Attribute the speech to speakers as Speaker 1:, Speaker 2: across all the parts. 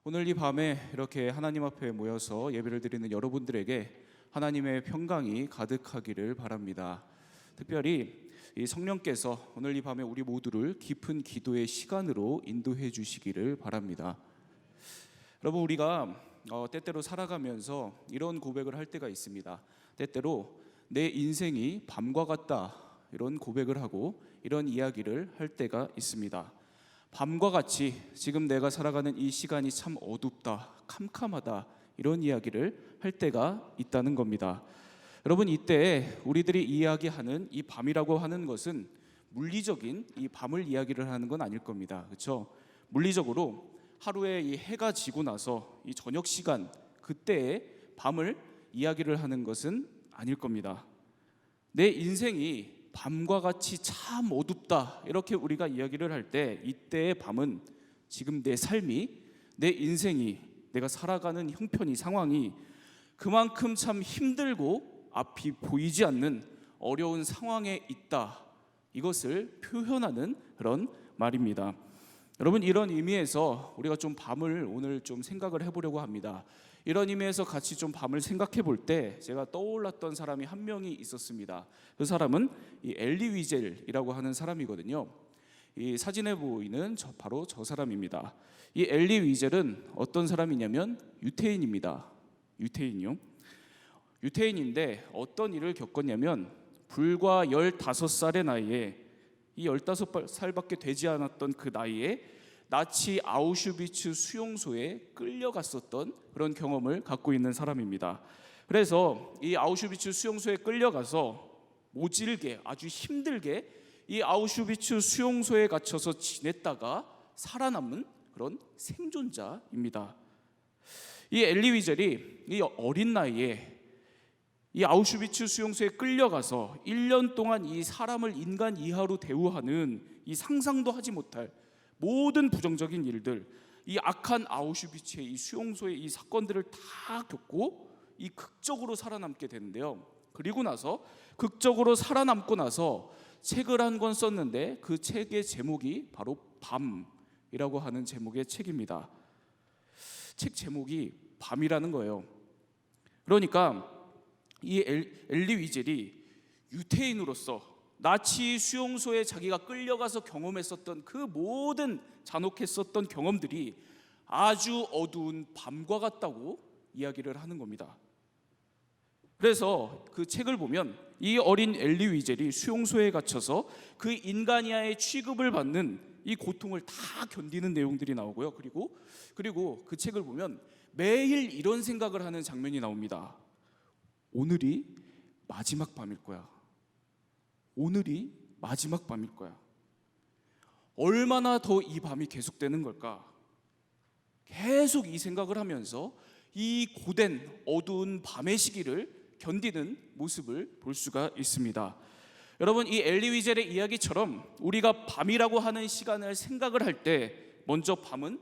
Speaker 1: 오늘 이 밤에 이렇게 하나님 앞에 모여서 예배를 드리는 여러분들에게 하나님의 평강이 가득하기를 바랍니다. 특별히 이 성령께서 오늘 이 밤에 우리 모두를 깊은 기도의 시간으로 인도해 주시기를 바랍니다. 여러분, 우리가 때때로 살아가면서 이런 고백을 할 때가 있습니다. 때때로 내 인생이 밤과 같다, 이런 고백을 하고 이런 이야기를 할 때가 있습니다. 밤과 같이 지금 내가 살아가는 이 시간이 참 어둡다, 캄캄하다, 이런 이야기를 할 때가 있다는 겁니다. 여러분, 이때 우리들이 이야기하는 이 밤이라고 하는 것은 물리적인 이 밤을 이야기를 하는 건 아닐 겁니다. 그렇죠? 물리적으로 하루에 이 해가 지고 나서 이 저녁 시간, 그때의 밤을 이야기를 하는 것은 아닐 겁니다. 내 인생이 밤과 같이 참 어둡다, 이렇게 우리가 이야기를 할 때 이때의 밤은 지금 내 삶이, 내 인생이, 내가 살아가는 형편이, 상황이 그만큼 참 힘들고 앞이 보이지 않는 어려운 상황에 있다, 이것을 표현하는 그런 말입니다. 여러분, 이런 의미에서 우리가 좀 밤을 오늘 좀 생각을 해보려고 합니다. 이런 의미에서 같이 좀 밤을 생각해 볼 때 제가 떠올랐던 사람이 한 명이 있었습니다. 그 사람은 이 엘리 위젤이라고 하는 사람이거든요. 이 사진에 보이는 바로 저 사람입니다. 이 엘리 위젤은 어떤 사람이냐면 유태인입니다. 유태인이요. 유태인인데 어떤 일을 겪었냐면 불과 15살의 나이에, 이 15살밖에 되지 않았던 그 나이에 나치 아우슈비츠 수용소에 끌려갔었던 그런 경험을 갖고 있는 사람입니다. 그래서 이 아우슈비츠 수용소에 끌려가서 모질게, 아주 힘들게 이 아우슈비츠 수용소에 갇혀서 지냈다가 살아남은 그런 생존자입니다. 이 엘리 위젤이 이 어린 나이에 이 아우슈비츠 수용소에 끌려가서 1년 동안 이 사람을 인간 이하로 대우하는 이 상상도 하지 못할 모든 부정적인 일들, 이 악한 아우슈비츠의 이 수용소의 이 사건들을 다 겪고 이 극적으로 살아남게 되는데요. 그리고 나서 극적으로 살아남고 나서 책을 한 권 썼는데 그 책의 제목이 바로 밤이라고 하는 제목의 책입니다. 책 제목이 밤이라는 거예요. 그러니까 이 엘리 위젤이 유태인으로서 나치 수용소에 자기가 끌려가서 경험했었던 그 모든 잔혹했었던 경험들이 아주 어두운 밤과 같다고 이야기를 하는 겁니다. 그래서 그 책을 보면 이 어린 엘리 위젤이 수용소에 갇혀서 그 인간이하의 취급을 받는 이 고통을 다 견디는 내용들이 나오고요. 그리고 그 책을 보면 매일 이런 생각을 하는 장면이 나옵니다. 오늘이 마지막 밤일 거야. 오늘이 마지막 밤일 거야. 얼마나 더 이 밤이 계속되는 걸까? 계속 이 생각을 하면서 이 고된 어두운 밤의 시기를 견디는 모습을 볼 수가 있습니다. 여러분, 이 엘리 위젤의 이야기처럼 우리가 밤이라고 하는 시간을 생각을 할 때 먼저 밤은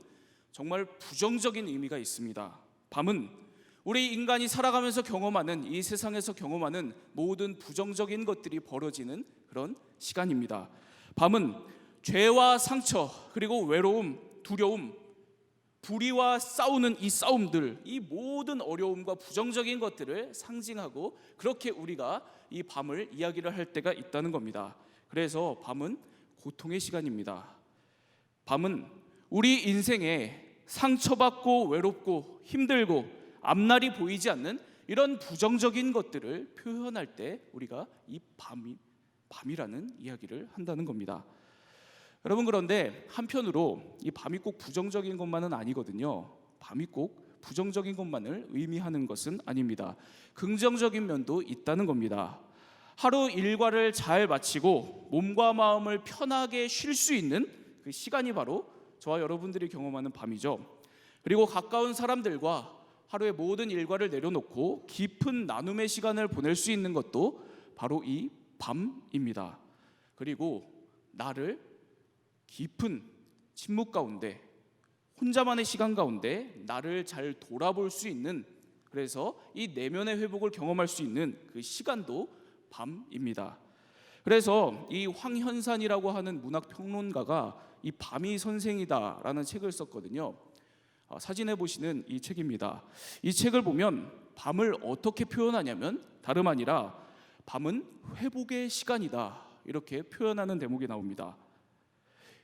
Speaker 1: 정말 부정적인 의미가 있습니다. 밤은 우리 인간이 살아가면서 경험하는, 이 세상에서 경험하는 모든 부정적인 것들이 벌어지는 그런 시간입니다. 밤은 죄와 상처, 그리고 외로움, 두려움, 불의와 싸우는 이 싸움들, 이 모든 어려움과 부정적인 것들을 상징하고 그렇게 우리가 이 밤을 이야기를 할 때가 있다는 겁니다. 그래서 밤은 고통의 시간입니다. 밤은 우리 인생에 상처받고 외롭고 힘들고 앞날이 보이지 않는 이런 부정적인 것들을 표현할 때 우리가 이 밤이라는 이야기를 한다는 겁니다. 여러분, 그런데 한편으로 이 밤이 꼭 부정적인 것만은 아니거든요. 밤이 꼭 부정적인 것만을 의미하는 것은 아닙니다. 긍정적인 면도 있다는 겁니다. 하루 일과를 잘 마치고 몸과 마음을 편하게 쉴 수 있는 그 시간이 바로 저와 여러분들이 경험하는 밤이죠. 그리고 가까운 사람들과 하루의 모든 일과를 내려놓고 깊은 나눔의 시간을 보낼 수 있는 것도 바로 이 밤입니다. 그리고 나를 깊은 침묵 가운데, 혼자만의 시간 가운데 나를 잘 돌아볼 수 있는, 그래서 이 내면의 회복을 경험할 수 있는 그 시간도 밤입니다. 그래서 이 황현산이라고 하는 문학 평론가가 이 밤이 선생이다라는 책을 썼거든요. 사진에 보시는 이 책입니다. 이 책을 보면 밤을 어떻게 표현하냐면 다름 아니라 밤은 회복의 시간이다 이렇게 표현하는 대목이 나옵니다.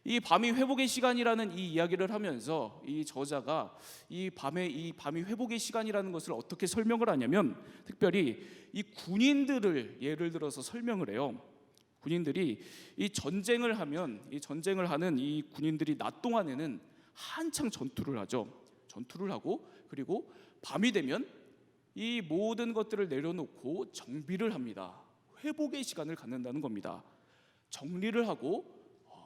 Speaker 1: 이 밤이 회복의 시간이라는 이 이야기를 하면서 이 저자가 이 밤이 회복의 시간이라는 것을 어떻게 설명을 하냐면 특별히 이 군인들을 예를 들어서 설명을 해요. 군인들이 이 전쟁을 하면 이 전쟁을 하는 이 군인들이 낮 동안에는 한창 전투를 하죠. 전투를 하고 그리고 밤이 되면 이 모든 것들을 내려놓고 정비를 합니다. 회복의 시간을 갖는다는 겁니다. 정리를 하고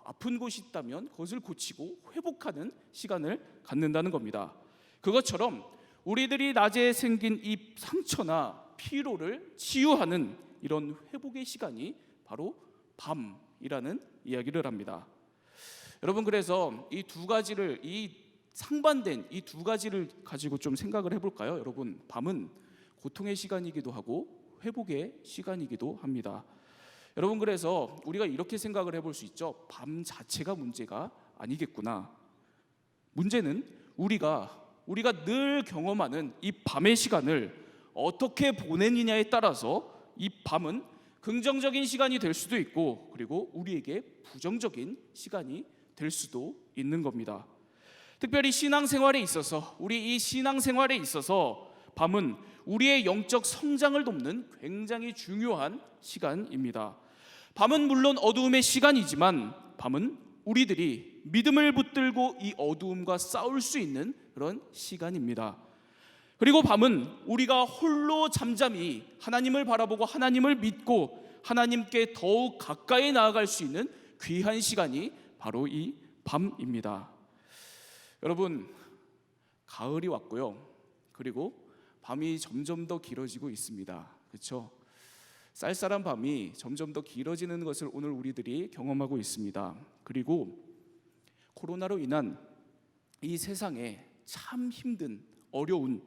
Speaker 1: 아픈 곳이 있다면 그것을 고치고 회복하는 시간을 갖는다는 겁니다. 그것처럼 우리들이 낮에 생긴 이 상처나 피로를 치유하는 이런 회복의 시간이 바로 밤이라는 이야기를 합니다. 여러분, 그래서 이 두 가지를 상반된 이 두 가지를 가지고 좀 생각을 해볼까요? 여러분, 밤은 고통의 시간이기도 하고 회복의 시간이기도 합니다. 여러분, 그래서 우리가 이렇게 생각을 해볼 수 있죠. 밤 자체가 문제가 아니겠구나. 문제는 우리가 늘 경험하는 이 밤의 시간을 어떻게 보내느냐에 따라서 이 밤은 긍정적인 시간이 될 수도 있고 그리고 우리에게 부정적인 시간이 될 수도 있는 겁니다. 특별히 신앙생활에 있어서 우리 이 신앙생활에 있어서 밤은 우리의 영적 성장을 돕는 굉장히 중요한 시간입니다. 밤은 물론 어두움의 시간이지만 밤은 우리들이 믿음을 붙들고 이 어두움과 싸울 수 있는 그런 시간입니다. 그리고 밤은 우리가 홀로 잠잠히 하나님을 바라보고 하나님을 믿고 하나님께 더욱 가까이 나아갈 수 있는 귀한 시간이 바로 이 밤입니다. 여러분, 가을이 왔고요. 그리고 밤이 점점 더 길어지고 있습니다. 그렇죠? 쌀쌀한 밤이 점점 더 길어지는 것을 오늘 우리들이 경험하고 있습니다. 그리고 코로나로 인한 이 세상에 참 힘든 어려운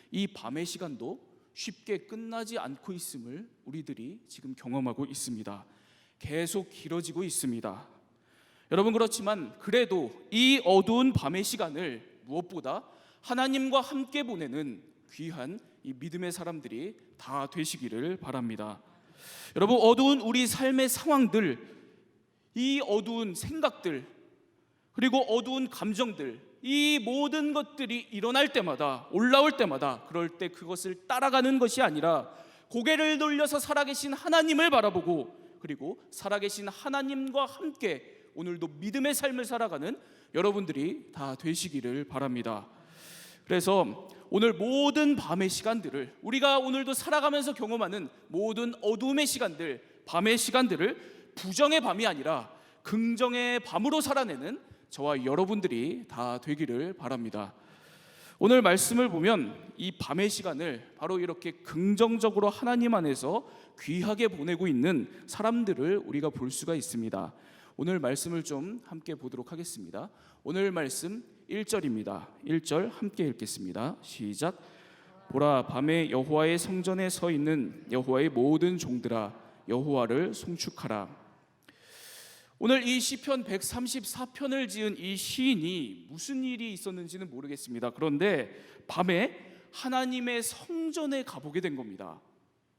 Speaker 1: 이 밤의 시간도 쉽게 끝나지 않고 있음을 우리들이 지금 경험하고 있습니다. 계속 길어지고 있습니다. 여러분, 그렇지만 그래도 이 어두운 밤의 시간을 무엇보다 하나님과 함께 보내는 귀한 이 믿음의 사람들이 다 되시기를 바랍니다. 여러분, 어두운 우리 삶의 상황들, 이 어두운 생각들, 그리고 어두운 감정들, 이 모든 것들이 일어날 때마다, 올라올 때마다 그럴 때 그것을 따라가는 것이 아니라 고개를 돌려서 살아계신 하나님을 바라보고 그리고 살아계신 하나님과 함께 오늘도 믿음의 삶을 살아가는 여러분들이 다 되시기를 바랍니다. 그래서 오늘 모든 밤의 시간들을, 우리가 오늘도 살아가면서 경험하는 모든 어두움의 시간들, 밤의 시간들을 부정의 밤이 아니라 긍정의 밤으로 살아내는 저와 여러분들이 다 되기를 바랍니다. 오늘 말씀을 보면 이 밤의 시간을 바로 이렇게 긍정적으로 하나님 안에서 귀하게 보내고 있는 사람들을 우리가 볼 수가 있습니다. 오늘 말씀을 좀 함께 보도록 하겠습니다. 오늘 말씀 1절입니다. 1절 함께 읽겠습니다. 시작. 보라, 밤에 여호와의 성전에 서 있는 여호와의 모든 종들아, 여호와를 송축하라. 오늘 이 시편 134편을 지은 이 시인이 무슨 일이 있었는지는 모르겠습니다. 그런데 밤에 하나님의 성전에 가보게 된 겁니다.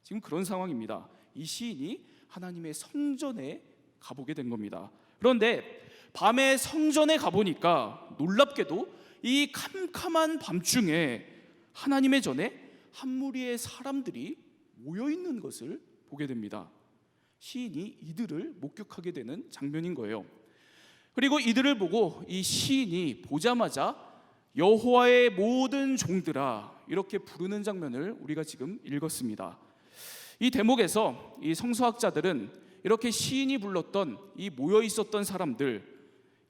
Speaker 1: 지금 그런 상황입니다. 이 시인이 하나님의 성전에 가보게 된 겁니다. 그런데 밤에 성전에 가보니까 놀랍게도 이 캄캄한 밤중에 하나님의 전에 한 무리의 사람들이 모여있는 것을 보게 됩니다. 시인이 이들을 목격하게 되는 장면인 거예요. 그리고 이들을 보고 이 시인이 보자마자 여호와의 모든 종들아 이렇게 부르는 장면을 우리가 지금 읽었습니다. 이 대목에서 이 성서학자들은 이렇게 시인이 불렀던 이 모여 있었던 사람들,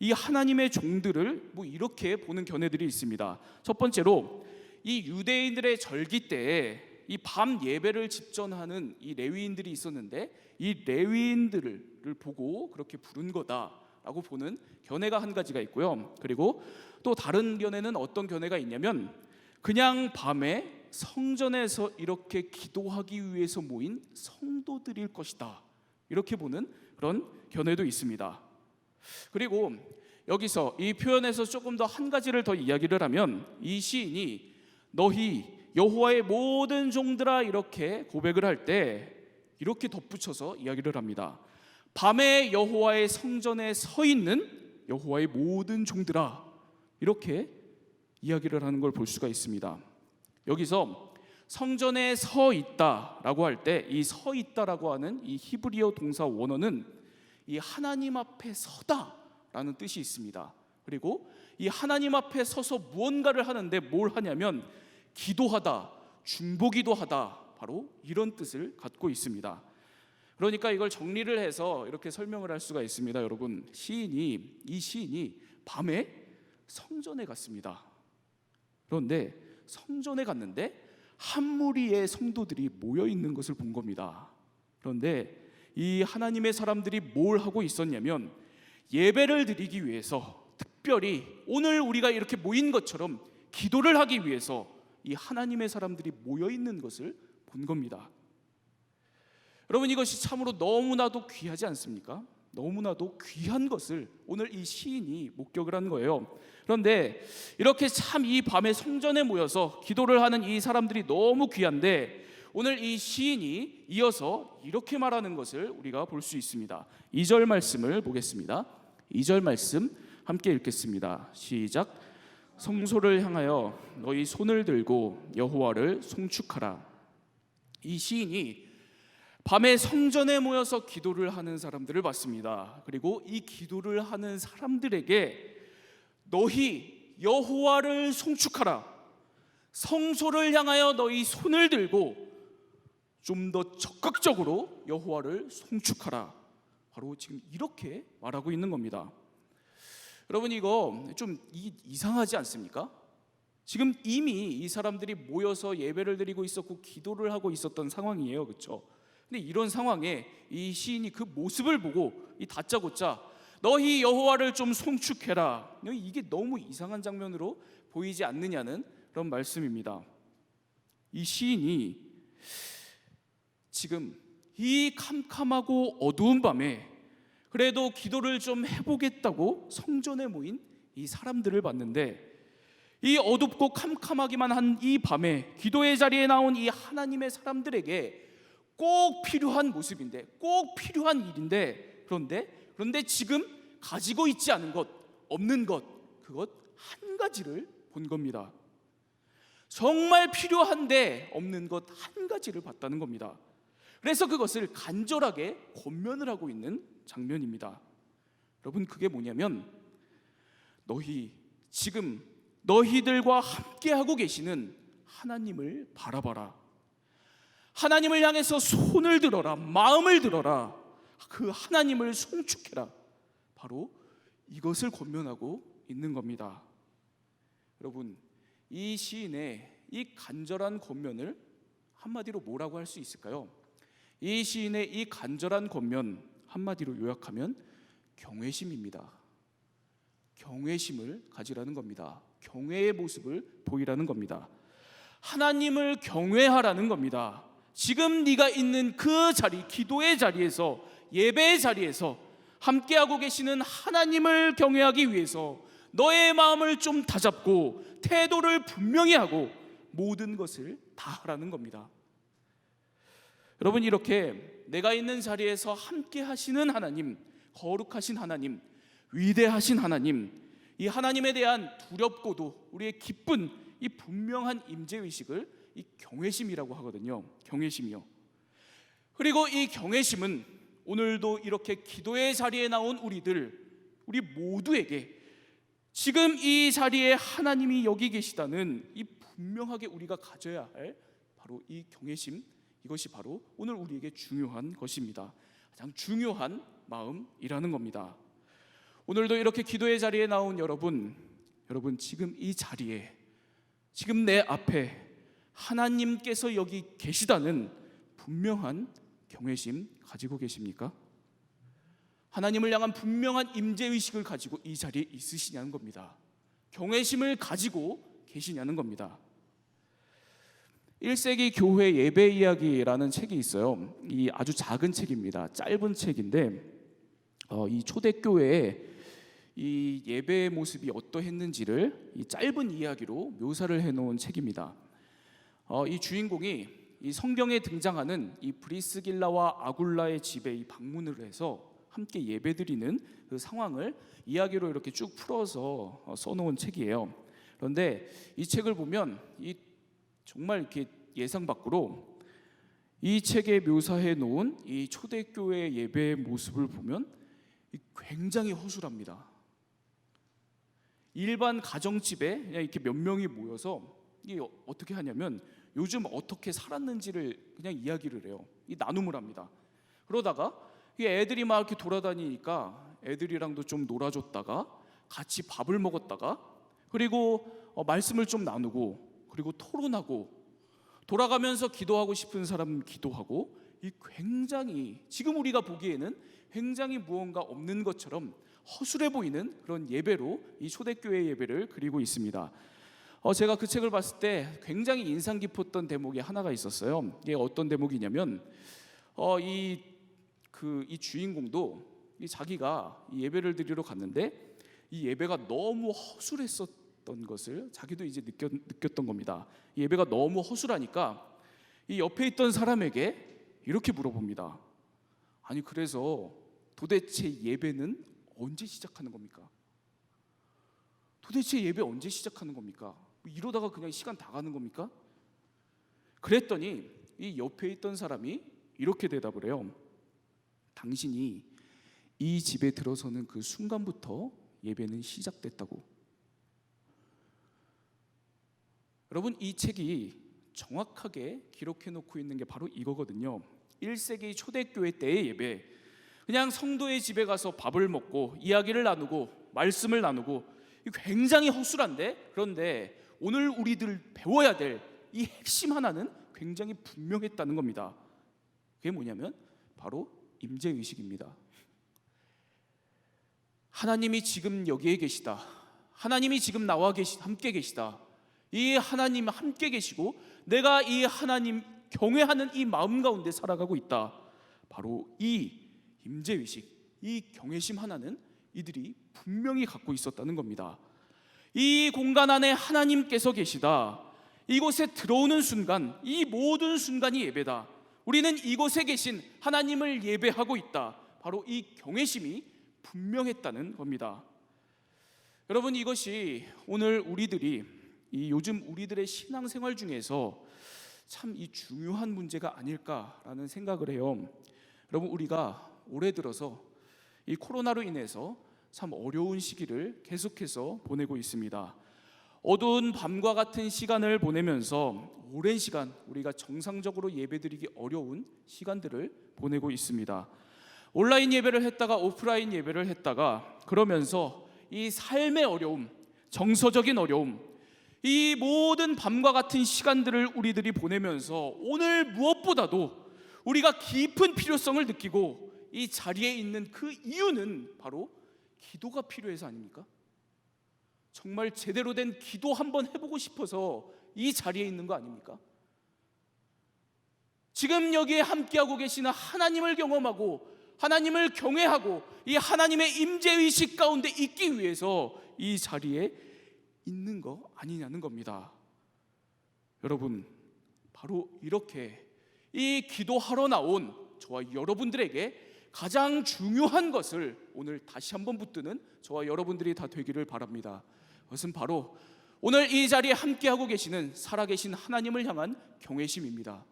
Speaker 1: 이 하나님의 종들을 이렇게 보는 견해들이 있습니다. 첫 번째로 이 유대인들의 절기 때에 이 밤 예배를 집전하는 이 레위인들이 있었는데 이 레위인들을 보고 그렇게 부른 거다라고 보는 견해가 한 가지가 있고요. 그리고 또 다른 견해는 어떤 견해가 있냐면 그냥 밤에 성전에서 이렇게 기도하기 위해서 모인 성도들일 것이다, 이렇게 보는 그런 견해도 있습니다. 그리고 여기서 이 표현에서 조금 더 한 가지를 더 이야기를 하면 이 시인이 너희 여호와의 모든 종들아 이렇게 고백을 할 때 이렇게 덧붙여서 이야기를 합니다. 밤에 여호와의 성전에 서 있는 여호와의 모든 종들아 이렇게 이야기를 하는 걸 볼 수가 있습니다. 여기서 성전에 서 있다라고 할 때 이 서 있다라고 하는 이 히브리어 동사 원어는 이 하나님 앞에 서다라는 뜻이 있습니다. 그리고 이 하나님 앞에 서서 무언가를 하는데 뭘 하냐면 기도하다, 중보기도 하다, 바로 이런 뜻을 갖고 있습니다. 그러니까 이걸 정리를 해서 이렇게 설명을 할 수가 있습니다. 여러분, 이 시인이 밤에 성전에 갔습니다. 그런데 성전에 갔는데 한 무리의 성도들이 모여 있는 것을 본 겁니다. 그런데 이 하나님의 사람들이 뭘 하고 있었냐면 예배를 드리기 위해서, 특별히 오늘 우리가 이렇게 모인 것처럼 기도를 하기 위해서 이 하나님의 사람들이 모여 있는 것을 본 겁니다. 여러분, 이것이 참으로 너무나도 귀하지 않습니까? 너무나도 귀한 것을 오늘 이 시인이 목격을 한 거예요. 그런데 이렇게 참 이 밤에 성전에 모여서 기도를 하는 이 사람들이 너무 귀한데 오늘 이 시인이 이어서 이렇게 말하는 것을 우리가 볼 수 있습니다. 2절 말씀을 보겠습니다. 2절 말씀 함께 읽겠습니다. 시작. 성소를 향하여 너희 손을 들고 여호와를 송축하라. 이 시인이 밤에 성전에 모여서 기도를 하는 사람들을 봤습니다. 그리고 이 기도를 하는 사람들에게 너희 여호와를 송축하라, 성소를 향하여 너희 손을 들고 좀 더 적극적으로 여호와를 송축하라, 바로 지금 이렇게 말하고 있는 겁니다. 여러분, 이거 좀 이상하지 않습니까? 지금 이미 이 사람들이 모여서 예배를 드리고 있었고 기도를 하고 있었던 상황이에요. 그렇죠? 근데 이런 상황에 이 시인이 그 모습을 보고 이 다짜고짜 너희 여호와를 좀 송축해라, 이게 너무 이상한 장면으로 보이지 않느냐는 그런 말씀입니다. 이 시인이 지금 이 캄캄하고 어두운 밤에 그래도 기도를 좀 해보겠다고 성전에 모인 이 사람들을 봤는데 이 어둡고 캄캄하기만 한 이 밤에 기도의 자리에 나온 이 하나님의 사람들에게 꼭 필요한 모습인데, 꼭 필요한 일인데, 그런데 지금 가지고 있지 않은 것, 없는 것, 그것 한 가지를 본 겁니다. 정말 필요한데 없는 것 한 가지를 봤다는 겁니다. 그래서 그것을 간절하게 권면을 하고 있는 장면입니다. 여러분, 그게 뭐냐면 지금 너희들과 함께하고 계시는 하나님을 바라봐라. 하나님을 향해서 손을 들어라, 마음을 들어라, 그 하나님을 송축해라, 바로 이것을 권면하고 있는 겁니다. 여러분, 이 시인의 이 간절한 권면을 한마디로 뭐라고 할 수 있을까요? 이 시인의 이 간절한 권면 한마디로 요약하면 경외심입니다. 경외심을 가지라는 겁니다. 경외의 모습을 보이라는 겁니다. 하나님을 경외하라는 겁니다. 지금 네가 있는 그 자리, 기도의 자리에서, 예배의 자리에서 함께하고 계시는 하나님을 경외하기 위해서 너의 마음을 좀 다잡고 태도를 분명히 하고 모든 것을 다 하라는 겁니다. 여러분, 이렇게 내가 있는 자리에서 함께 하시는 하나님, 거룩하신 하나님, 위대하신 하나님, 이 하나님에 대한 두렵고도 우리의 기쁜 이 분명한 임재의식을 이 경외심이라고 하거든요. 경외심이요. 그리고 이 경외심은 오늘도 이렇게 기도의 자리에 나온 우리 모두에게 지금 이 자리에 하나님이 여기 계시다는 이 분명하게 우리가 가져야 할 바로 이 경외심, 이것이 바로 오늘 우리에게 중요한 것입니다. 가장 중요한 마음이라는 겁니다. 오늘도 이렇게 기도의 자리에 나온 여러분 지금 이 자리에, 지금 내 앞에 하나님께서 여기 계시다는 분명한 경외심 가지고 계십니까? 하나님을 향한 분명한 임재의식을 가지고 이 자리에 있으시냐는 겁니다. 경외심을 가지고 계시냐는 겁니다. 1세기 교회 예배 이야기라는 책이 있어요. 이 아주 작은 책입니다. 짧은 책인데 이 초대교회에 이 예배의 모습이 어떠했는지를 이 짧은 이야기로 묘사를 해놓은 책입니다. 이 주인공이 이 성경에 등장하는 이 브리스길라와 아굴라의 집에 이 방문을 해서 함께 예배드리는 그 상황을 이야기로 이렇게 쭉 풀어서 써놓은 책이에요. 그런데 이 책을 보면 이 정말 이렇게 예상 밖으로 이 책에 묘사해 놓은 이 초대교회 예배의 모습을 보면 굉장히 허술합니다. 일반 가정집에 그냥 이렇게 몇 명이 모여서 이게 어떻게 하냐면 요즘 어떻게 살았는지를 그냥 이야기를 해요. 이 나눔을 합니다. 그러다가 이 애들이 막 이렇게 돌아다니니까 애들이랑도 좀 놀아줬다가 같이 밥을 먹었다가 그리고 말씀을 좀 나누고 그리고 토론하고 돌아가면서 기도하고 싶은 사람 기도하고 이 굉장히 지금 우리가 보기에는 굉장히 무언가 없는 것처럼 허술해 보이는 그런 예배로 이 초대교회 예배를 그리고 있습니다. 제가 그 책을 봤을 때 굉장히 인상 깊었던 대목이 하나가 있었어요. 이게 어떤 대목이냐면 이 주인공도 자기가 이 예배를 드리러 갔는데 이 예배가 너무 허술했었던 것을 자기도 이제 느꼈던 겁니다. 이 예배가 너무 허술하니까 이 옆에 있던 사람에게 이렇게 물어봅니다. 아니 그래서 도대체 예배는 언제 시작하는 겁니까? 도대체 예배 언제 시작하는 겁니까? 이러다가 그냥 시간 다 가는 겁니까? 그랬더니 이 옆에 있던 사람이 이렇게 대답을 해요. 당신이 이 집에 들어서는 그 순간부터 예배는 시작됐다고. 여러분 이 책이 정확하게 기록해 놓고 있는 게 바로 이거거든요. 1세기 초대교회 때의 예배, 그냥 성도의 집에 가서 밥을 먹고 이야기를 나누고 말씀을 나누고 굉장히 허술한데, 그런데 오늘 우리들 배워야 될 이 핵심 하나는 굉장히 분명했다는 겁니다. 그게 뭐냐면 바로 임재의식입니다. 하나님이 지금 여기에 계시다. 하나님이 지금 나와 함께 계시다. 이 하나님 함께 계시고 내가 이 하나님 경외하는 이 마음 가운데 살아가고 있다. 바로 이 임재의식, 이 경외심 하나는 이들이 분명히 갖고 있었다는 겁니다. 이 공간 안에 하나님께서 계시다. 이곳에 들어오는 순간, 이 모든 순간이 예배다. 우리는 이곳에 계신 하나님을 예배하고 있다. 바로 이 경외심이 분명했다는 겁니다. 여러분 이것이 오늘 우리들이 이 요즘 우리들의 신앙생활 중에서 참 이 중요한 문제가 아닐까라는 생각을 해요. 여러분 우리가 올해 들어서 이 코로나로 인해서 참 어려운 시기를 계속해서 보내고 있습니다. 어두운 밤과 같은 시간을 보내면서 오랜 시간 우리가 정상적으로 예배드리기 어려운 시간들을 보내고 있습니다. 온라인 예배를 했다가 오프라인 예배를 했다가 그러면서 이 삶의 어려움, 정서적인 어려움, 이 모든 밤과 같은 시간들을 우리들이 보내면서 오늘 무엇보다도 우리가 깊은 필요성을 느끼고 이 자리에 있는 그 이유는 바로 기도가 필요해서 아닙니까? 정말 제대로 된 기도 한번 해보고 싶어서 이 자리에 있는 거 아닙니까? 지금 여기에 함께하고 계시는 하나님을 경험하고 하나님을 경외하고 이 하나님의 임재의식 가운데 있기 위해서 이 자리에 있는 거 아니냐는 겁니다. 여러분 바로 이렇게 이 기도하러 나온 저와 여러분들에게 가장 중요한 것을 오늘 다시 한번 붙드는 저와 여러분들이 다 되기를 바랍니다. 그것은 바로 오늘 이 자리에 함께하고 계시는 살아계신 하나님을 향한 경외심입니다.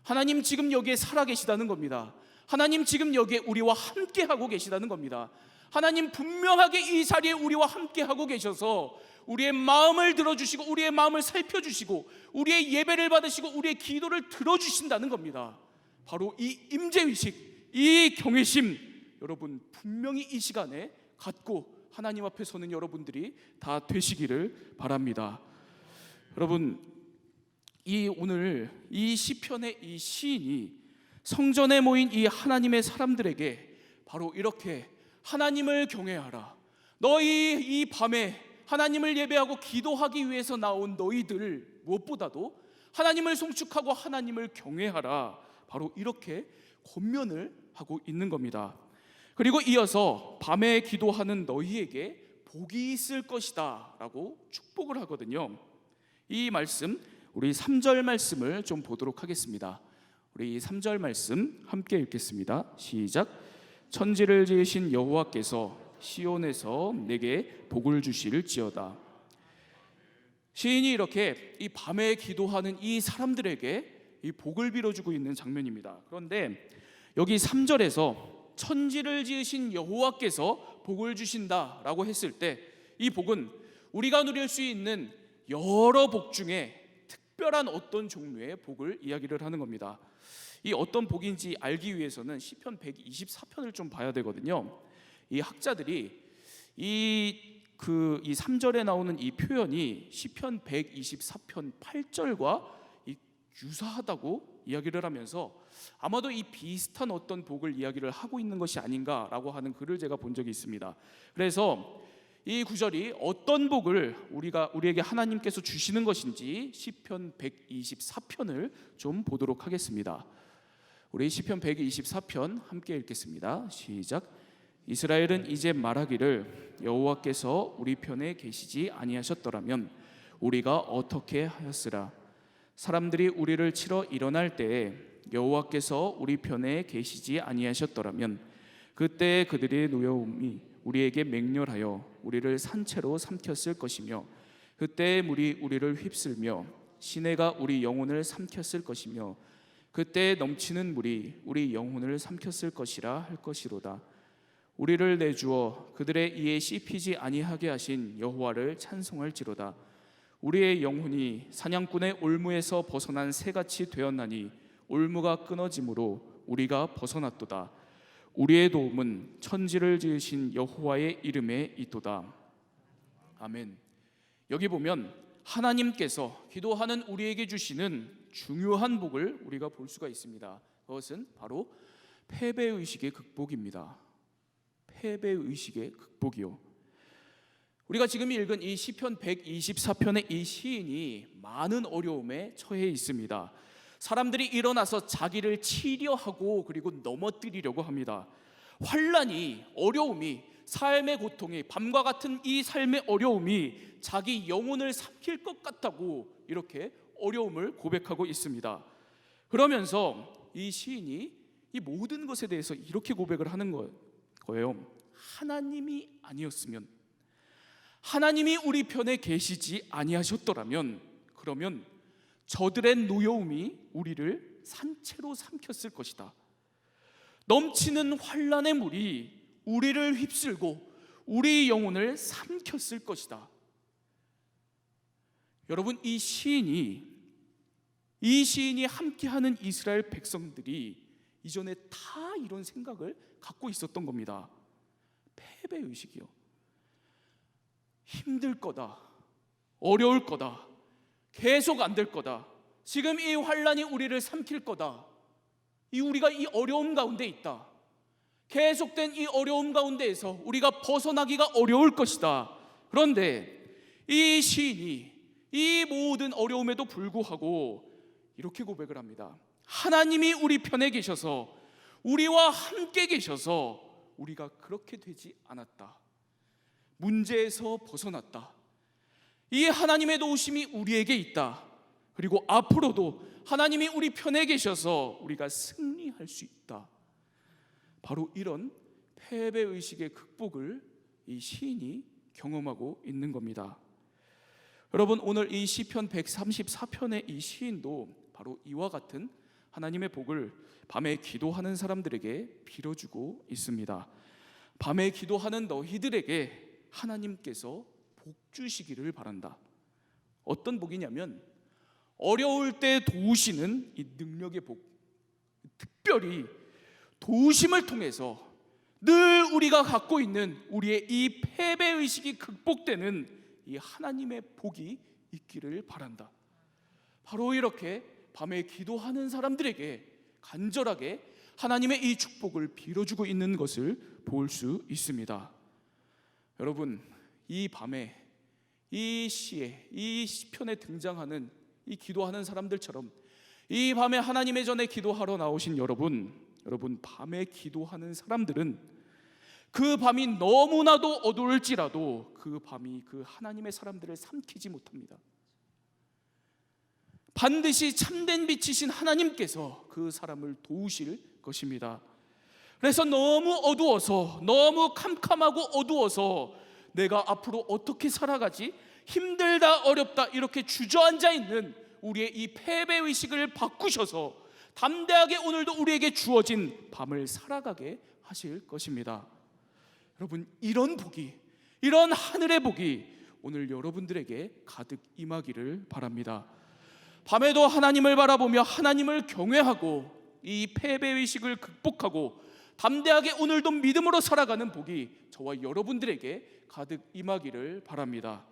Speaker 1: 하나님 지금 여기에 살아계시다는 겁니다. 하나님 지금 여기에 우리와 함께하고 계시다는 겁니다. 하나님 분명하게 이 자리에 우리와 함께하고 계셔서 우리의 마음을 들어주시고 우리의 마음을 살펴주시고 우리의 예배를 받으시고 우리의 기도를 들어주신다는 겁니다. 바로 이 임재의식, 이 경외심 여러분 분명히 이 시간에 갖고 하나님 앞에 서는 여러분들이 다 되시기를 바랍니다. 여러분 오늘 이 시편의 이 시인이 성전에 모인 이 하나님의 사람들에게 바로 이렇게 하나님을 경외하라. 너희 이 밤에 하나님을 예배하고 기도하기 위해서 나온 너희들 무엇보다도 하나님을 송축하고 하나님을 경외하라. 바로 이렇게 권면을 하고 있는 겁니다. 그리고 이어서 밤에 기도하는 너희에게 복이 있을 것이다 라고 축복을 하거든요. 이 말씀, 우리 3절 말씀을 좀 보도록 하겠습니다. 우리 이 3절 말씀 함께 읽겠습니다. 시작. 천지를 지으신 여호와께서 시온에서 내게 복을 주실지어다. 시인이 이렇게 이 밤에 기도하는 이 사람들에게 이 복을 빌어주고 있는 장면입니다. 그런데 여기 3절에서 천지를 지으신 여호와께서 복을 주신다라고 했을 때 이 복은 우리가 누릴 수 있는 여러 복 중에 특별한 어떤 종류의 복을 이야기를 하는 겁니다. 이 어떤 복인지 알기 위해서는 시편 124편을 좀 봐야 되거든요. 이 학자들이 이 3절에 나오는 이 표현이 시편 124편 8절과 유사하다고 이야기를 하면서 아마도 이 비슷한 어떤 복을 이야기를 하고 있는 것이 아닌가라고 하는 글을 제가 본 적이 있습니다. 그래서 이 구절이 어떤 복을 우리에게 하나님께서 주시는 것인지 시편 124편을 좀 보도록 하겠습니다. 우리 시편 124편 함께 읽겠습니다. 시작. 이스라엘은 이제 말하기를 여호와께서 우리 편에 계시지 아니하셨더라면 우리가 어떻게 하였으라. 사람들이 우리를 치러 일어날 때에 여호와께서 우리 편에 계시지 아니하셨더라면 그때 그들의 노여움이 우리에게 맹렬하여 우리를 산채로 삼켰을 것이며 그때 물이 우리를 휩쓸며 시내가 우리 영혼을 삼켰을 것이며 그때 넘치는 물이 우리 영혼을 삼켰을 것이라 할 것이로다. 우리를 내주어 그들의 이에 씹히지 아니하게 하신 여호와를 찬송할지로다. 우리의 영혼이 사냥꾼의 올무에서 벗어난 새같이 되었나니 올무가 끊어짐으로 우리가 벗어났도다. 우리의 도움은 천지를 지으신 여호와의 이름에 있도다. 아멘. 여기 보면 하나님께서 기도하는 우리에게 주시는 중요한 복을 우리가 볼 수가 있습니다. 그것은 바로 패배의식의 극복입니다. 패배의식의 극복이요. 우리가 지금 읽은 이 시편 124편의 이 시인이 많은 어려움에 처해 있습니다. 사람들이 일어나서 자기를 치려하고 그리고 넘어뜨리려고 합니다. 환난이, 어려움이, 삶의 고통이, 밤과 같은 이 삶의 어려움이 자기 영혼을 삼킬 것 같다고 이렇게 어려움을 고백하고 있습니다. 그러면서 이 시인이 이 모든 것에 대해서 이렇게 고백을 하는 거예요. 하나님이 아니었으면, 하나님이 우리 편에 계시지 아니하셨더라면, 그러면 저들의 노여움이 우리를 산채로 삼켰을 것이다. 넘치는 환난의 물이 우리를 휩쓸고 우리 영혼을 삼켰을 것이다. 여러분, 이 시인이 함께하는 이스라엘 백성들이 이전에 다 이런 생각을 갖고 있었던 겁니다. 패배의식이요. 힘들 거다, 어려울 거다, 계속 안 될 거다, 지금 이 환난이 우리를 삼킬 거다, 우리가 이 어려움 가운데 있다, 계속된 이 어려움 가운데에서 우리가 벗어나기가 어려울 것이다. 그런데 이 시인이 이 모든 어려움에도 불구하고 이렇게 고백을 합니다. 하나님이 우리 편에 계셔서, 우리와 함께 계셔서 우리가 그렇게 되지 않았다. 문제에서 벗어났다. 이 하나님의 도우심이 우리에게 있다. 그리고 앞으로도 하나님이 우리 편에 계셔서 우리가 승리할 수 있다. 바로 이런 패배의식의 극복을 이 시인이 경험하고 있는 겁니다. 여러분, 오늘 이 시편 134편의 이 시인도 바로 이와 같은 하나님의 복을 밤에 기도하는 사람들에게 빌어주고 있습니다. 밤에 기도하는 너희들에게 하나님께서 복 주시기를 바란다. 어떤 복이냐면 어려울 때 도우시는 이 능력의 복, 특별히 도우심을 통해서 늘 우리가 갖고 있는 우리의 이 패배의식이 극복되는 이 하나님의 복이 있기를 바란다. 바로 이렇게 밤에 기도하는 사람들에게 간절하게 하나님의 이 축복을 빌어주고 있는 것을 볼 수 있습니다. 여러분, 이 밤에 이 시에, 이 시편에 등장하는 이 기도하는 사람들처럼 이 밤에 하나님의 전에 기도하러 나오신 여러분, 밤에 기도하는 사람들은
Speaker 2: 그 밤이 너무나도 어두울지라도 그 밤이 그 하나님의 사람들을 삼키지 못합니다. 반드시 참된 빛이신 하나님께서 그 사람을 도우실 것입니다. 그래서 너무 어두워서, 너무 캄캄하고 어두워서 내가 앞으로 어떻게 살아가지? 힘들다, 어렵다 이렇게 주저앉아 있는 우리의 이 패배의식을 바꾸셔서 담대하게 오늘도 우리에게 주어진 밤을 살아가게 하실 것입니다. 여러분, 이런 복이, 이런 하늘의 복이 오늘 여러분들에게 가득 임하기를 바랍니다. 밤에도 하나님을 바라보며 하나님을 경외하고 이 패배의식을 극복하고 담대하게 오늘도 믿음으로 살아가는 복이 저와 여러분들에게 가득 임하기를 바랍니다.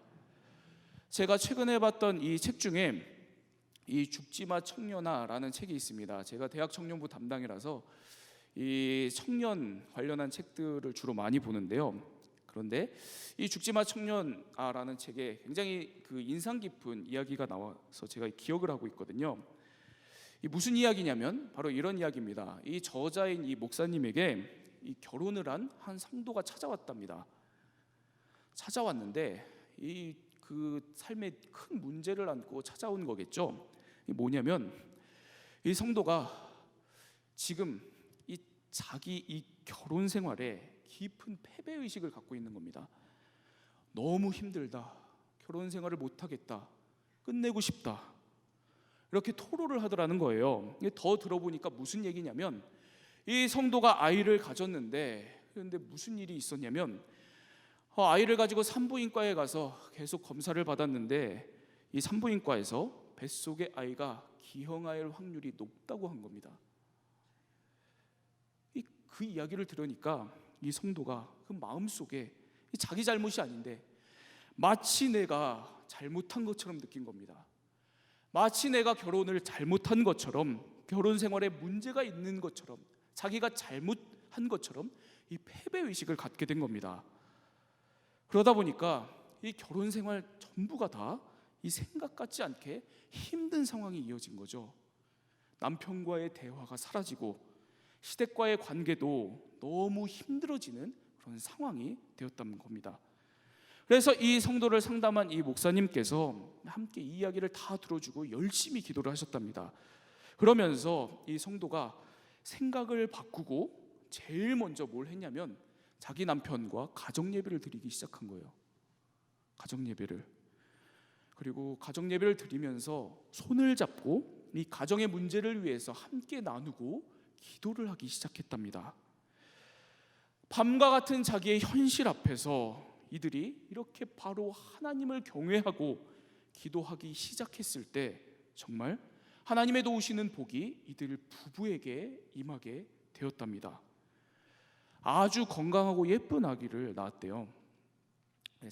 Speaker 2: 제가 최근에 봤던 이 책 중에 이 죽지마 청년아라는 책이 있습니다. 제가 대학 청년부 담당이라서 이 청년 관련한 책들을 주로 많이 보는데요. 그런데 이 죽지마 청년아라는 책에 굉장히 그 인상 깊은 이야기가 나와서 제가 기억을 하고 있거든요. 이 무슨 이야기냐면 바로 이런 이야기입니다. 이 저자인 이 목사님에게 이 결혼을 한 성도가 찾아왔답니다. 찾아왔는데 이 그 삶에 큰 문제를 안고 찾아온 거겠죠. 이 뭐냐면 이 성도가 지금 이 자기 이 결혼 생활에 깊은 패배의식을 갖고 있는 겁니다. 너무 힘들다, 결혼 생활을 못하겠다, 끝내고 싶다, 이렇게 토로를 하더라는 거예요. 더 들어보니까 무슨 얘기냐면 이 성도가 아이를 가졌는데, 그런데 무슨 일이 있었냐면 아이를 가지고 산부인과에 가서 계속 검사를 받았는데 이 산부인과에서 뱃속의 아이가 기형아일 확률이 높다고 한 겁니다. 그 이야기를 들으니까 이 성도가 그 마음속에 자기 잘못이 아닌데 마치 내가 잘못한 것처럼 느낀 겁니다. 마치 내가 결혼을 잘못한 것처럼, 결혼 생활에 문제가 있는 것처럼, 자기가 잘못한 것처럼 이 패배의식을 갖게 된 겁니다. 그러다 보니까 이 결혼 생활 전부가 다 이 생각 같지 않게 힘든 상황이 이어진 거죠. 남편과의 대화가 사라지고 시댁과의 관계도 너무 힘들어지는 그런 상황이 되었다는 겁니다. 그래서 이 성도를 상담한 이 목사님께서 함께 이 이야기를 다 들어주고 열심히 기도를 하셨답니다. 그러면서 이 성도가 생각을 바꾸고 제일 먼저 뭘 했냐면 자기 남편과 가정예배를 드리기 시작한 거예요. 가정예배를. 그리고 가정예배를 드리면서 손을 잡고 이 가정의 문제를 위해서 함께 나누고 기도를 하기 시작했답니다. 밤과 같은 자기의 현실 앞에서 이들이 이렇게 바로 하나님을 경외하고 기도하기 시작했을 때 정말 하나님의 도우시는 복이 이들 부부에게 임하게 되었답니다. 아주 건강하고 예쁜 아기를 낳았대요.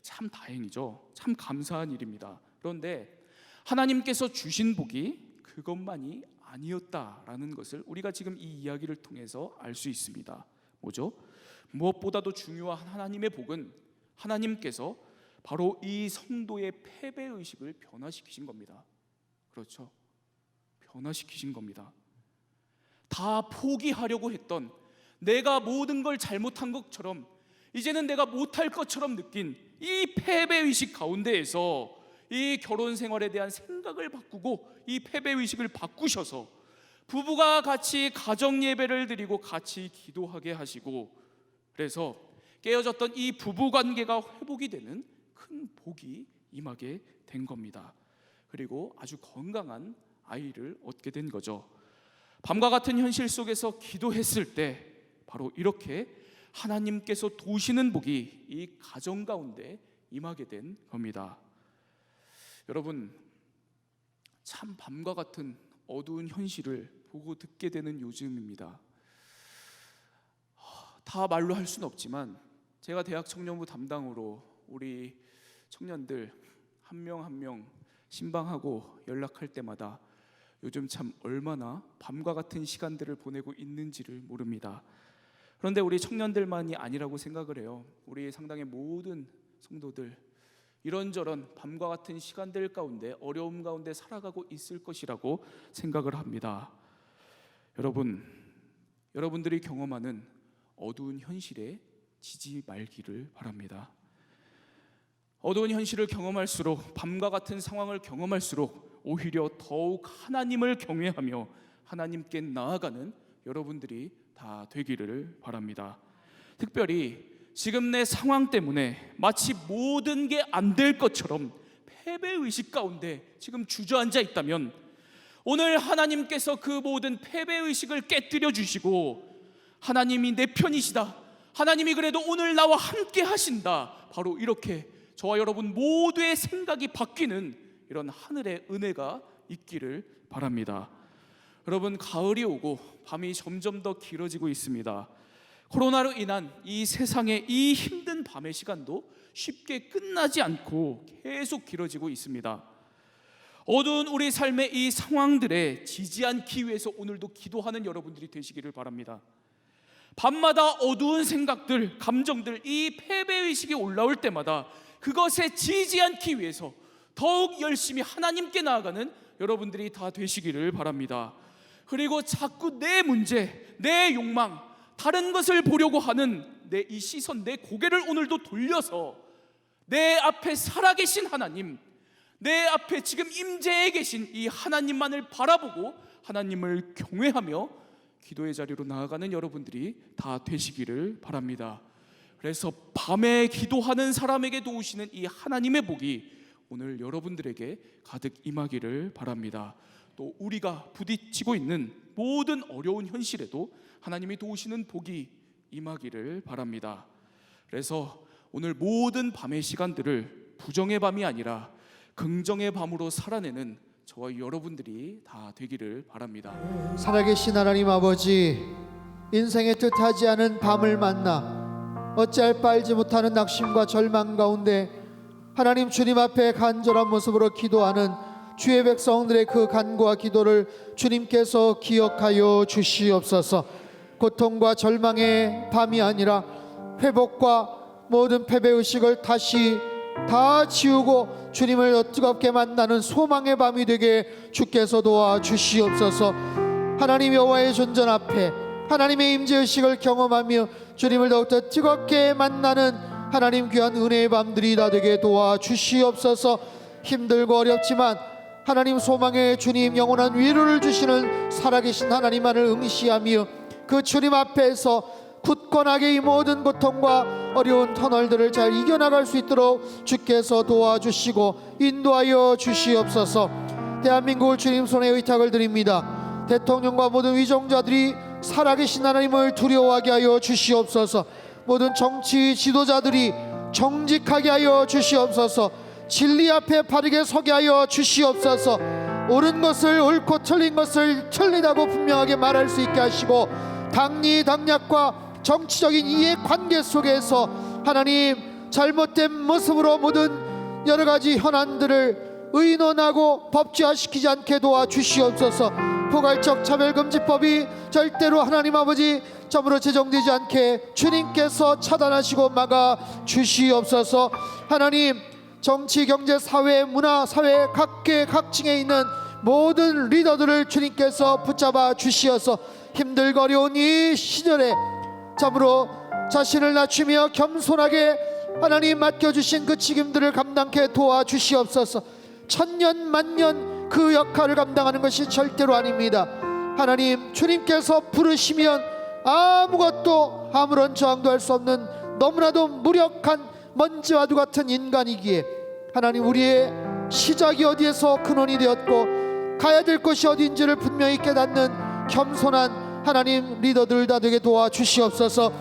Speaker 2: 참 다행이죠. 참 감사한 일입니다. 그런데 하나님께서 주신 복이 그것만이 아니었다라는 것을 우리가 지금 이 이야기를 통해서 알 수 있습니다. 뭐죠? 무엇보다도 중요한 하나님의 복은 하나님께서 바로 이 성도의 패배의식을 변화시키신 겁니다. 그렇죠? 변화시키신 겁니다. 다 포기하려고 했던, 내가 모든 걸 잘못한 것처럼, 이제는 내가 못할 것처럼 느낀 이 패배의식 가운데에서 이 결혼 생활에 대한 생각을 바꾸고 이 패배의식을 바꾸셔서 부부가 같이 가정 예배를 드리고 같이 기도하게 하시고, 그래서 깨어졌던 이 부부 관계가 회복이 되는 큰 복이 임하게 된 겁니다. 그리고 아주 건강한 아이를 얻게 된 거죠. 밤과 같은 현실 속에서 기도했을 때 바로 이렇게 하나님께서 도우시는 복이 이 가정 가운데 임하게 된 겁니다. 여러분, 참 밤과 같은 어두운 현실을 보고 듣게 되는 요즘입니다. 다 말로 할 수는 없지만 제가 대학 청년부 담당으로 우리 청년들 한 명 한 명 신방하고 연락할 때마다 요즘 참 얼마나 밤과 같은 시간들을 보내고 있는지를 모릅니다. 그런데 우리 청년들만이 아니라고 생각을 해요. 우리 상당의 모든 성도들 이런저런 밤과 같은 시간들 가운데, 어려움 가운데 살아가고 있을 것이라고 생각을 합니다. 여러분들이 경험하는 어두운 현실에 지지 말기를 바랍니다. 어두운 현실을 경험할수록, 밤과 같은 상황을 경험할수록 오히려 더욱 하나님을 경외하며 하나님께 나아가는 여러분들이 다 되기를 바랍니다. 특별히 지금 내 상황 때문에 마치 모든 게 안 될 것처럼 패배의식 가운데 지금 주저앉아 있다면, 오늘 하나님께서 그 모든 패배의식을 깨뜨려 주시고 하나님이 내 편이시다, 하나님이 그래도 오늘 나와 함께 하신다, 바로 이렇게 저와 여러분 모두의 생각이 바뀌는 이런 하늘의 은혜가 있기를 바랍니다. 여러분, 가을이 오고 밤이 점점 더 길어지고 있습니다. 코로나로 인한 이 세상의 이 힘든 밤의 시간도 쉽게 끝나지 않고 계속 길어지고 있습니다. 어두운 우리 삶의 이 상황들에 지지 않기 위해서 오늘도 기도하는 여러분들이 되시기를 바랍니다. 밤마다 어두운 생각들, 감정들, 이 패배의식이 올라올 때마다 그것에 지지 않기 위해서 더욱 열심히 하나님께 나아가는 여러분들이 다 되시기를 바랍니다. 그리고 자꾸 내 문제, 내 욕망, 다른 것을 보려고 하는 내 이 시선, 내 고개를 오늘도 돌려서 내 앞에 살아계신 하나님, 내 앞에 지금 임재해 계신 이 하나님만을 바라보고 하나님을 경외하며 기도의 자리로 나아가는 여러분들이 다 되시기를 바랍니다. 그래서 밤에 기도하는 사람에게 도우시는 이 하나님의 복이 오늘 여러분들에게 가득 임하기를 바랍니다. 또 우리가 부딪히고 있는 모든 어려운 현실에도 하나님이 도우시는 복이 임하기를 바랍니다. 그래서 오늘 모든 밤의 시간들을 부정의 밤이 아니라 긍정의 밤으로 살아내는 저와 여러분들이 다 되기를 바랍니다.
Speaker 3: 살아계신 하나님 아버지, 인생의 뜻하지 않은 밤을 만나 어찌할 바 알지 못하는 낙심과 절망 가운데 하나님 주님 앞에 간절한 모습으로 기도하는 주의 백성들의 그 간구와 기도를 주님께서 기억하여 주시옵소서. 고통과 절망의 밤이 아니라 회복과 모든 패배의식을 다시 다 지우고 주님을 더 뜨겁게 만나는 소망의 밤이 되게 주께서 도와주시옵소서. 하나님 여호와의 존전 앞에 하나님의 임재의식을 경험하며 주님을 더욱더 뜨겁게 만나는 하나님 귀한 은혜의 밤들이 다 되게 도와주시옵소서. 힘들고 어렵지만 하나님 소망의 주님, 영원한 위로를 주시는 살아계신 하나님만을 응시하며 그 주님 앞에서 굳건하게 이 모든 고통과 어려운 터널들을 잘 이겨나갈 수 있도록 주께서 도와주시고 인도하여 주시옵소서. 대한민국을 주님 손에 의탁을 드립니다. 대통령과 모든 위정자들이 살아계신 하나님을 두려워하게 하여 주시옵소서. 모든 정치 지도자들이 정직하게 하여 주시옵소서. 진리 앞에 바르게 서게 하여 주시옵소서. 옳은 것을 옳고 틀린 것을 틀리다고 분명하게 말할 수 있게 하시고, 당리 당략과 정치적인 이해관계 속에서 하나님 잘못된 모습으로 모든 여러가지 현안들을 의논하고 법제화시키지 않게 도와주시옵소서. 포괄적 차별금지법이 절대로 하나님 아버지 점으로 제정되지 않게 주님께서 차단하시고 막아주시옵소서. 하나님 정치, 경제, 사회, 문화, 사회 각계 각층에 있는 모든 리더들을 주님께서 붙잡아 주시어서 힘들고 어려운 이 시절에 참으로 자신을 낮추며 겸손하게 하나님 맡겨주신 그 책임들을 감당케 도와주시옵소서. 천년 만년 그 역할을 감당하는 것이 절대로 아닙니다. 하나님 주님께서 부르시면 아무것도 아무런 저항도 할 수 없는 너무나도 무력한 먼지와도 같은 인간이기에 하나님 우리의 시작이 어디에서 근원이 되었고 가야 될 곳이 어디인지를 분명히 깨닫는 겸손한 하나님 리더들 다 되게 도와주시옵소서.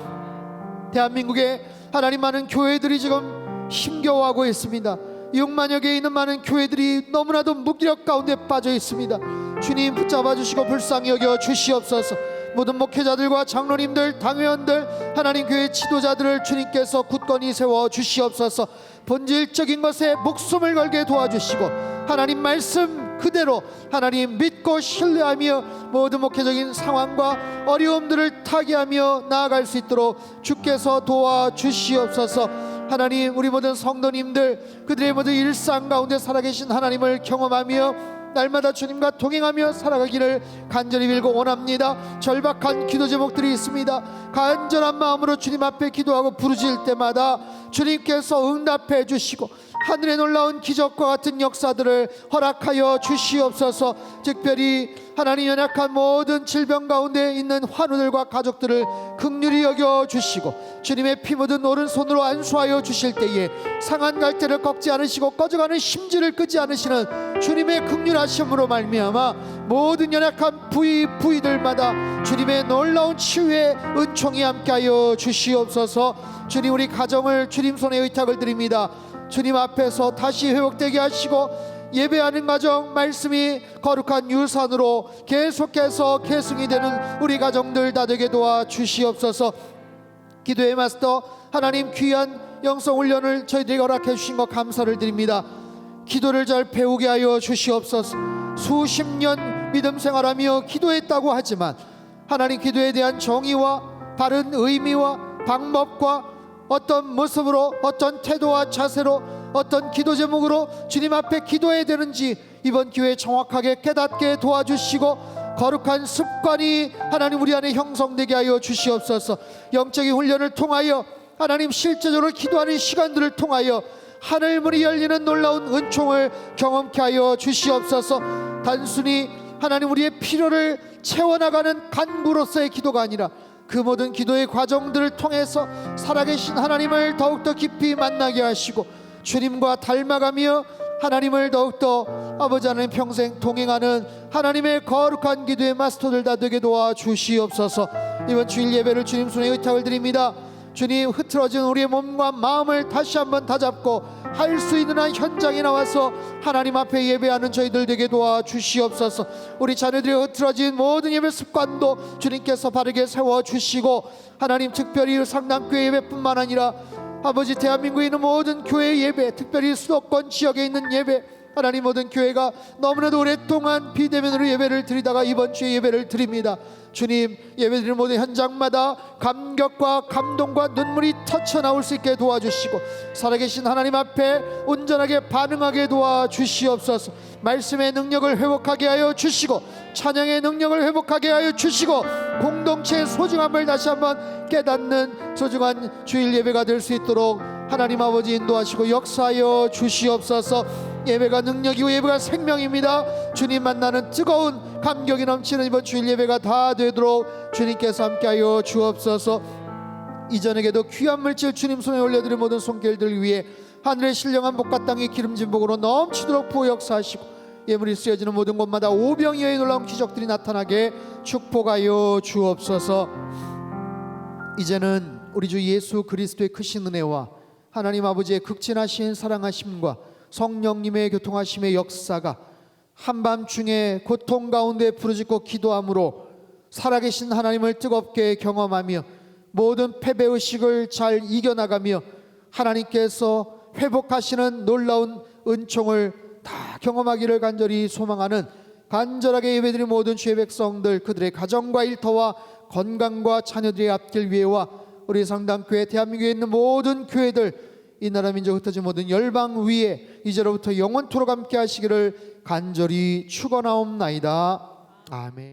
Speaker 3: 대한민국에 하나님 많은 교회들이 지금 힘겨워하고 있습니다. 6만여 개에 있는 많은 교회들이 너무나도 무기력 가운데 빠져 있습니다. 주님 붙잡아 주시고 불쌍히 여겨 주시옵소서. 모든 목회자들과 장로님들, 당회원들, 하나님 교회 지도자들을 주님께서 굳건히 세워 주시옵소서. 본질적인 것에 목숨을 걸게 도와주시고 하나님 말씀 그대로 하나님 믿고 신뢰하며 모든 목회적인 상황과 어려움들을 타개하며 나아갈 수 있도록 주께서 도와주시옵소서. 하나님 우리 모든 성도님들 그들의 모든 일상 가운데 살아계신 하나님을 경험하며 날마다 주님과 동행하며 살아가기를 간절히 빌고 원합니다. 절박한 기도 제목들이 있습니다. 간절한 마음으로 주님 앞에 기도하고 부르짖을 때마다 주님께서 응답해 주시고 하늘의 놀라운 기적과 같은 역사들을 허락하여 주시옵소서. 특별히 하나님 연약한 모든 질병 가운데 있는 환우들과 가족들을 긍휼히 여겨 주시고 주님의 피 묻은 오른손으로 안수하여 주실 때에 상한 갈대를 꺾지 않으시고 꺼져가는 심지를 끄지 않으시는 주님의 긍휼하심으로 말미암아 모든 연약한 부위들마다 주님의 놀라운 치유의 은총이 함께하여 주시옵소서. 주님, 우리 가정을 주님 손에 의탁을 드립니다. 주님 앞에서 다시 회복되게 하시고 예배하는 가정, 말씀이 거룩한 유산으로 계속해서 계승이 되는 우리 가정들 다 되게 도와 주시옵소서. 기도의 마스터 하나님, 귀한 영성 훈련을 저희들에게 허락해 주신 것 감사를 드립니다. 기도를 잘 배우게 하여 주시옵소서. 수십 년 믿음 생활하며 기도했다고 하지만 하나님, 기도에 대한 정의와 바른 의미와 방법과 어떤 모습으로, 어떤 태도와 자세로, 어떤 기도 제목으로 주님 앞에 기도해야 되는지 이번 기회에 정확하게 깨닫게 도와주시고 거룩한 습관이 하나님 우리 안에 형성되게 하여 주시옵소서. 영적인 훈련을 통하여 하나님 실제적으로 기도하는 시간들을 통하여 하늘문이 열리는 놀라운 은총을 경험케 하여 주시옵소서. 단순히 하나님 우리의 필요를 채워나가는 간구로서의 기도가 아니라 그 모든 기도의 과정들을 통해서 살아계신 하나님을 더욱더 깊이 만나게 하시고 주님과 닮아가며 하나님을 더욱더 아버지 하나님 평생 동행하는 하나님의 거룩한 기도의 마스터들 다 되게 도와 주시옵소서. 이번 주일 예배를 주님 손에 의탁을 드립니다. 주님, 흐트러진 우리의 몸과 마음을 다시 한번 다잡고 할 수 있는 한 현장에 나와서 하나님 앞에 예배하는 저희들 되게 도와 주시옵소서. 우리 자녀들의 흐트러진 모든 예배 습관도 주님께서 바르게 세워주시고 하나님, 특별히 상당교회 예배뿐만 아니라 아버지 대한민국에 있는 모든 교회 예배, 특별히 수도권 지역에 있는 예배, 하나님 모든 교회가 너무나도 오랫동안 비대면으로 예배를 드리다가 이번 주에 예배를 드립니다. 주님, 예배드리는 모든 현장마다 감격과 감동과 눈물이 터쳐나올 수 있게 도와주시고 살아계신 하나님 앞에 온전하게 반응하게 도와주시옵소서. 말씀의 능력을 회복하게 하여 주시고 찬양의 능력을 회복하게 하여 주시고 공동체의 소중함을 다시 한번 깨닫는 소중한 주일 예배가 될 수 있도록 하나님 아버지 인도하시고 역사하여 주시옵소서. 예배가 능력이고 예배가 생명입니다. 주님 만나는 뜨거운 감격이 넘치는 이번 주일 예배가 다 되도록 주님께서 함께하여 주옵소서. 이전에게도 귀한 물질 주님 손에 올려드린 모든 손길들 위해 하늘의 신령한 복과 땅의 기름진 복으로 넘치도록 부어 역사하시고 예물이 쓰여지는 모든 곳마다 오병이어의 놀라운 기적들이 나타나게 축복하여 주옵소서. 이제는 우리 주 예수 그리스도의 크신 은혜와 하나님 아버지의 극진하신 사랑하심과 성령님의 교통하심의 역사가 한밤중에 고통 가운데 부르짖고 기도함으로 살아계신 하나님을 뜨겁게 경험하며 모든 패배의식을 잘 이겨나가며 하나님께서 회복하시는 놀라운 은총을 다 경험하기를 간절히 소망하는 간절하게 예배드린 모든 주의 백성들, 그들의 가정과 일터와 건강과 자녀들의 앞길 위에와 우리 성당교회 대한민국에 있는 모든 교회들, 이 나라 민족 흩어진 모든 열방 위에 이제로부터 영원토록 함께 하시기를 간절히 축원하옵나이다. 아멘.